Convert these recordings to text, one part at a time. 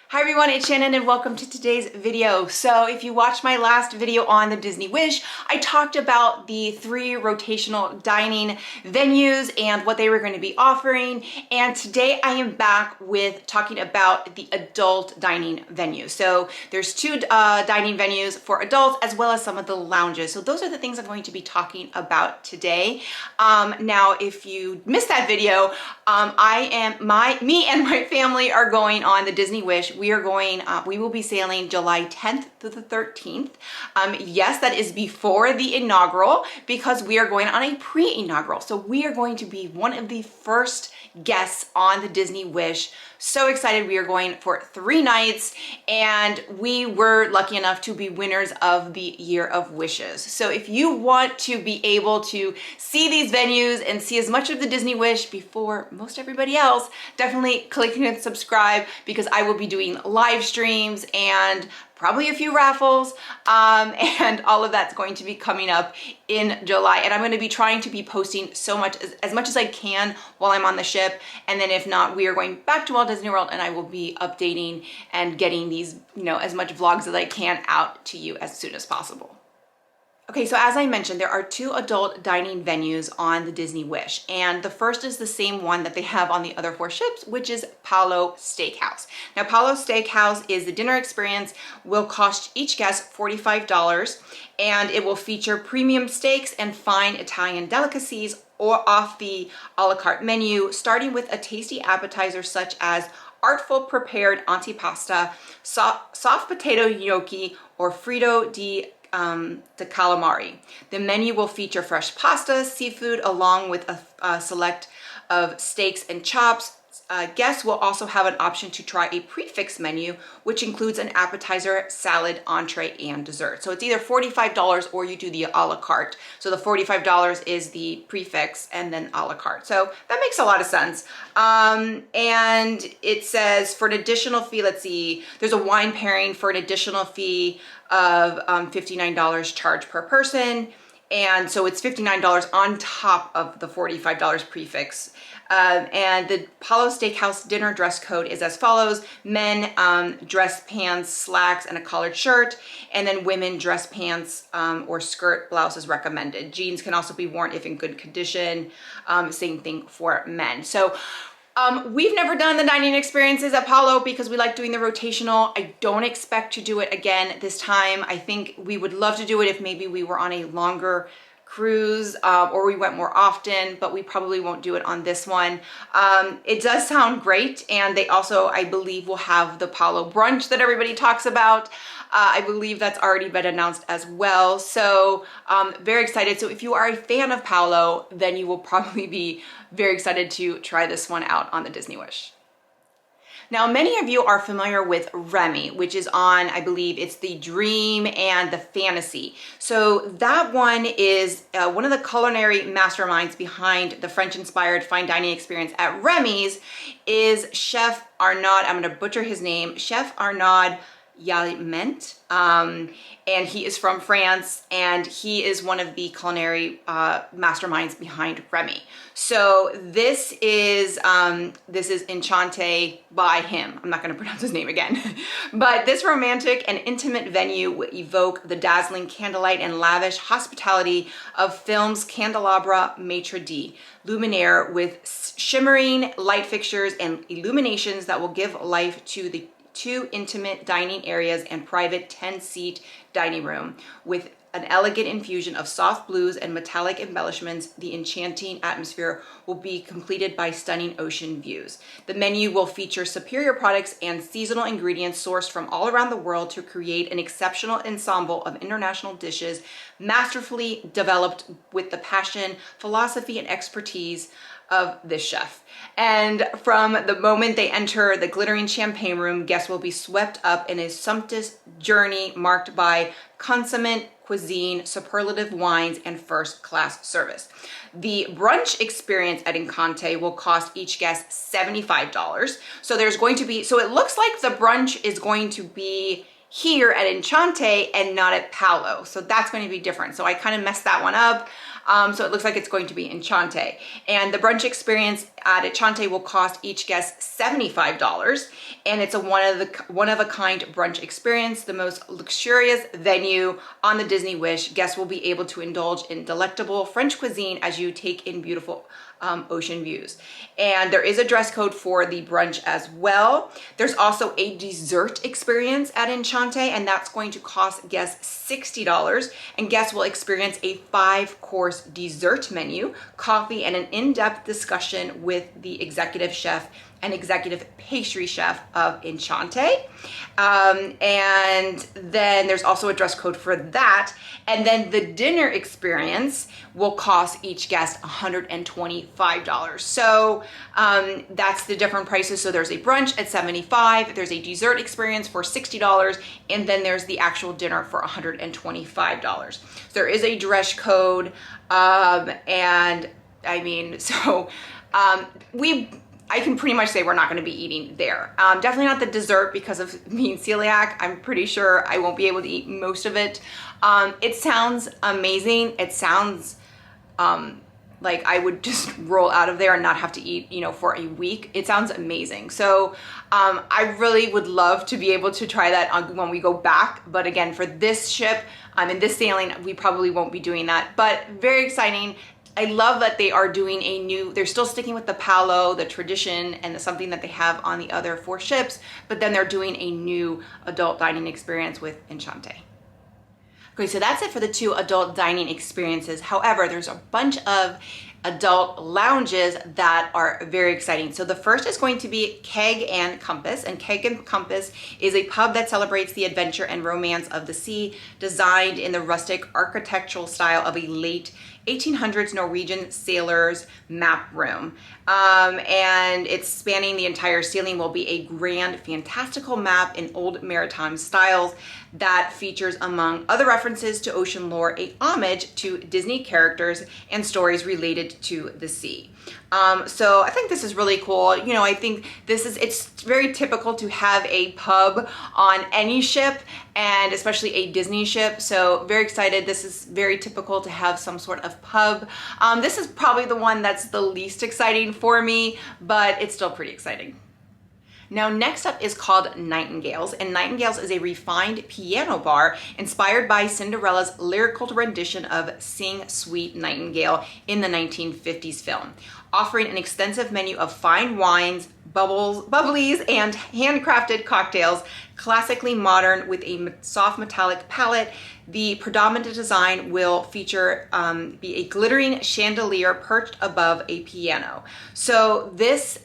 Hi everyone, it's Shannon and welcome to today's video. So if you watched my last video on the Disney Wish, I talked about the 3 rotational dining venues and what they were going to be offering. And today I am back with talking about the adult dining venue. So there's 2 dining venues for adults as well as some of the lounges. So those are the things I'm going to be talking about today. Now, if you missed that video, me and my family are going on the Disney Wish. We will be sailing July 10th through the 13th. Yes, that is before the inaugural because we are going on a pre-inaugural. So we are going to be one of the first guests on the Disney Wish. So excited. We are going for 3 nights and we were lucky enough to be winners of the Year of Wishes. So if you want to be able to see these venues and see as much of the Disney Wish before most everybody else, definitely click and subscribe because I will be doing live streams and probably a few raffles, and all of that's going to be coming up in July. And I'm going to be trying to be posting as much as I can while I'm on the ship. And then if not, we are going back to Walt Disney World and I will be updating and getting these, as much vlogs as I can out to you as soon as possible. Okay, so as I mentioned, there are 2 adult dining venues on the Disney Wish, and the first is the same one that they have on the other 4 ships, which is Palo Steakhouse. Now, Palo Steakhouse is the dinner experience, will cost each guest $45, and it will feature premium steaks and fine Italian delicacies or off the a la carte menu, starting with a tasty appetizer such as artful prepared antipasta, soft potato gnocchi, or fritto di calamari. The menu will feature fresh pasta, seafood, along with a select of steaks and chops. Guests will also have an option to try a prefix menu, which includes an appetizer, salad, entree, and dessert. So it's either $45 or you do the a la carte. So the $45 is the prefix and then a la carte. So that makes a lot of sense. And it says for an additional fee, let's see, there's a wine pairing for an additional fee of $59 charged per person. And so it's $59 on top of the $45 prefix. And the Palo Steakhouse dinner dress code is as follows. Men, dress pants, slacks, and a collared shirt. And then women, dress pants or skirt, blouse is recommended. Jeans can also be worn if in good condition. Same thing for men. So we've never done the dining experiences at Palo because we like doing the rotational. I don't expect to do it again this time. I think we would love to do it if maybe we were on a longer cruise or we went more often, but we probably won't do it on this one. It does sound great, and they also, I believe, will have the Palo brunch that everybody talks about. I believe that's already been announced as well. So very excited. So if you are a fan of Palo, then you will probably be very excited to try this one out on the Disney Wish. Now, many of you are familiar with Remy, which is on, I believe it's the Dream and the Fantasy. So that one is one of the culinary masterminds behind the French-inspired fine dining experience at Remy's is Chef Arnaud, I'm gonna butcher his name, Chef Arnaud Yaliment, and he is from France, and he is one of the culinary masterminds behind Remy. So this is Enchante by him. I'm not going to pronounce his name again, but this romantic and intimate venue will evoke the dazzling candlelight and lavish hospitality of film's candelabra maitre d' luminaire with shimmering light fixtures and illuminations that will give life to the 2 intimate dining areas and private 10-seat dining room. With an elegant infusion of soft blues and metallic embellishments, the enchanting atmosphere will be completed by stunning ocean views. The menu will feature superior products and seasonal ingredients sourced from all around the world to create an exceptional ensemble of international dishes masterfully developed with the passion, philosophy, and expertise of this chef. And from the moment they enter the glittering champagne room, guests will be swept up in a sumptuous journey marked by consummate cuisine, superlative wines, and first-class service. The brunch experience at Enchante will cost each guest $75. So there's going to be, so it looks like the brunch is going to be here at Enchante and not at Palo. So that's going to be different. So I kind of messed that one up. So it looks like it's going to be Enchante. And the brunch experience at Enchante will cost each guest $75. And it's a one-of-a-kind brunch experience, the most luxurious venue on the Disney Wish. Guests will be able to indulge in delectable French cuisine as you take in beautiful ocean views. And there is a dress code for the brunch as well. There's also a dessert experience at Enchante, and that's going to cost guests $60. And guests will experience a 5-course dessert menu, coffee, and an in-depth discussion with the executive chef and executive pastry chef of Enchante. And then there's also a dress code for that. And then the dinner experience will cost each guest $125. So that's the different prices. So there's a brunch at $75, there's a dessert experience for $60, and then there's the actual dinner for $125. So there is a dress code, and I mean, so I can pretty much say we're not going to be eating there. Definitely not the dessert because of being celiac. I'm pretty sure I won't be able to eat most of it. It sounds amazing. It sounds like I would just roll out of there and not have to eat, for a week. It sounds amazing. So I really would love to be able to try that when we go back. But again, for this ship, in this sailing, we probably won't be doing that. But very exciting. I love that they are doing they're still sticking with the Palo, the tradition, and something that they have on the other 4 ships, but then they're doing a new adult dining experience with Enchante. Okay, so that's it for the 2 adult dining experiences. However, there's a bunch of adult lounges that are very exciting. So the first is going to be Keg Compass, and Keg Compass is a pub that celebrates the adventure and romance of the sea, designed in the rustic architectural style of a late 1800s Norwegian sailor's map room. And it's spanning the entire ceiling will be a grand, fantastical map in old maritime styles that features, among other references to ocean lore, a homage to Disney characters and stories related to the sea. So I think this is really cool. I think it's very typical to have a pub on any ship, and especially a Disney ship. So very excited. This is very typical to have some sort of pub. This is probably the one that's the least exciting for me, but it's still pretty exciting. Now, next up is called Nightingales, and Nightingales is a refined piano bar inspired by Cinderella's lyrical rendition of Sing Sweet Nightingale in the 1950s film, offering an extensive menu of fine wines, bubblies, and handcrafted cocktails, classically modern with a soft metallic palette. The predominant design will feature be a glittering chandelier perched above a piano. So this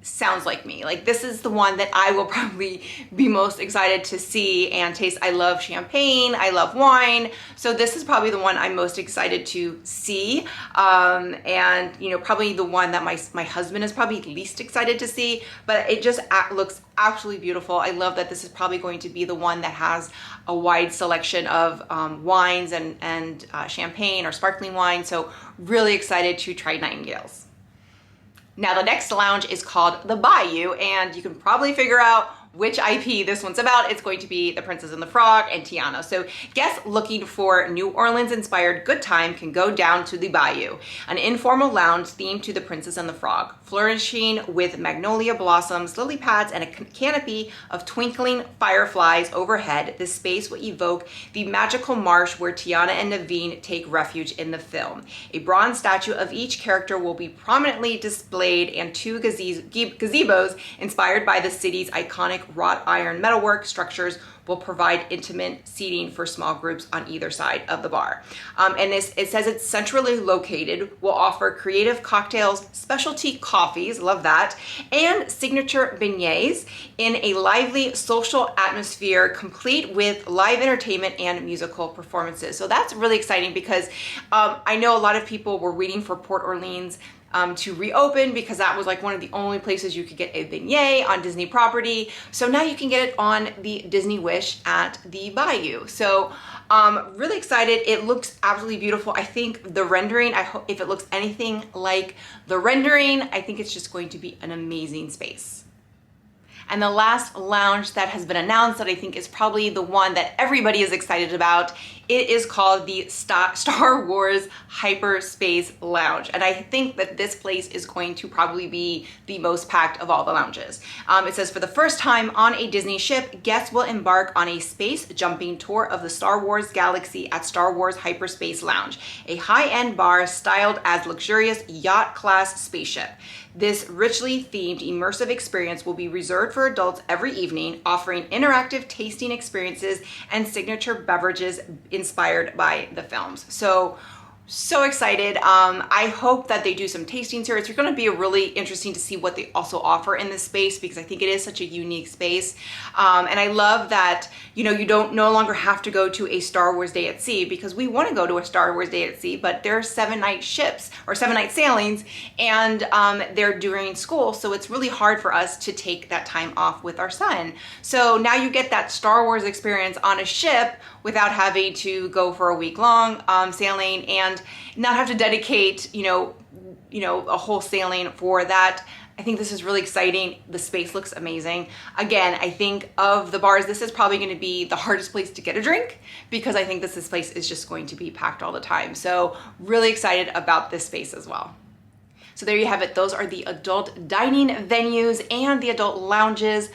sounds like me. Like, this is the one that I will probably be most excited to see and taste. I love champagne, I love wine, so this is probably the one I'm most excited to see, and probably the one that my husband is probably least excited to see, but it just looks absolutely beautiful. I love that this is probably going to be the one that has a wide selection of wines and champagne or sparkling wine, so really excited to try Nightingales. Now, the next lounge is called the Bayou, and you can probably figure out which IP this one's about. It's going to be The Princess and the Frog and Tiana. So guests looking for New Orleans inspired good time can go down to the Bayou, an informal lounge themed to The Princess and the Frog, flourishing with magnolia blossoms, lily pads, and a canopy of twinkling fireflies overhead. This space will evoke the magical marsh where Tiana and Naveen take refuge in the film. A bronze statue of each character will be prominently displayed, and 2 gazebos inspired by the city's iconic wrought iron metalwork structures will provide intimate seating for small groups on either side of the bar. And it says it's centrally located, will offer creative cocktails, specialty coffees, love that, and signature beignets in a lively social atmosphere, complete with live entertainment and musical performances. So that's really exciting because I know a lot of people were waiting for Port Orleans to reopen because that was like one of the only places you could get a beignet on Disney property. So now you can get it on the Disney Wish at the Bayou. So really excited. It looks absolutely beautiful. I think the rendering, if it looks anything like the rendering, I think it's just going to be an amazing space. And the last lounge that has been announced that I think is probably the one that everybody is excited about, it is called the Star Wars Hyperspace Lounge. And I think that this place is going to probably be the most packed of all the lounges. It says, for the first time on a Disney ship, guests will embark on a space jumping tour of the Star Wars galaxy at Star Wars Hyperspace Lounge, a high-end bar styled as luxurious yacht-class spaceship. This richly themed immersive experience will be reserved for adults every evening, offering interactive tasting experiences and signature beverages inspired by the films. So excited. I hope that they do some tastings here. It's going to be really interesting to see what they also offer in this space, because I think it is such a unique space. And I love that, you know, you don't no longer have to go to a Star Wars day at sea, because we want to go to a Star Wars day at sea, but there are 7-night ships or 7-night sailings, and they're during school. So it's really hard for us to take that time off with our son. So now you get that Star Wars experience on a ship without having to go for a week-long sailing and not have to dedicate, you know, a whole sailing for that. I think this is really exciting. The space looks amazing. Again, I think of the bars, this is probably going to be the hardest place to get a drink, because I think this place is just going to be packed all the time. So really excited about this space as well. So there you have it. Those are the adult dining venues and the adult lounges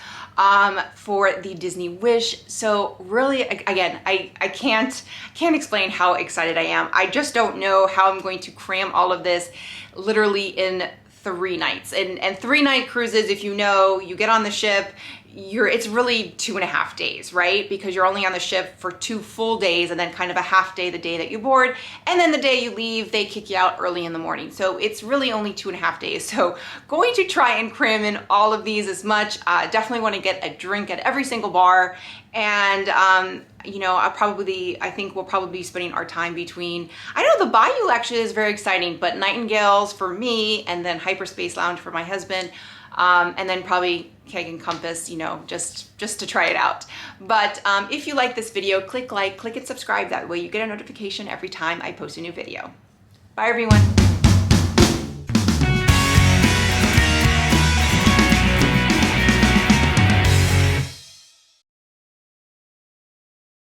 for the Disney Wish. So really, again, I can't explain how excited I am. I just don't know how I'm going to cram all of this literally in 3 nights. And 3-night cruises, if you know, you get on the ship, it's really 2.5 days, right? Because you're only on the ship for 2 full days, and then kind of a half day the day that you board. And then the day you leave, they kick you out early in the morning. So it's really only 2.5 days. So going to try and cram in all of these as much. Definitely want to get a drink at every single bar. And, you know, I think we'll probably be spending our time between, I know the Bayou actually is very exciting, but Nightingale's for me, and then Hyperspace Lounge for my husband. And then probably Keg Compass, you know, just to try it out. But if you like this video, click like, click and subscribe. That way you get a notification every time I post a new video. Bye everyone.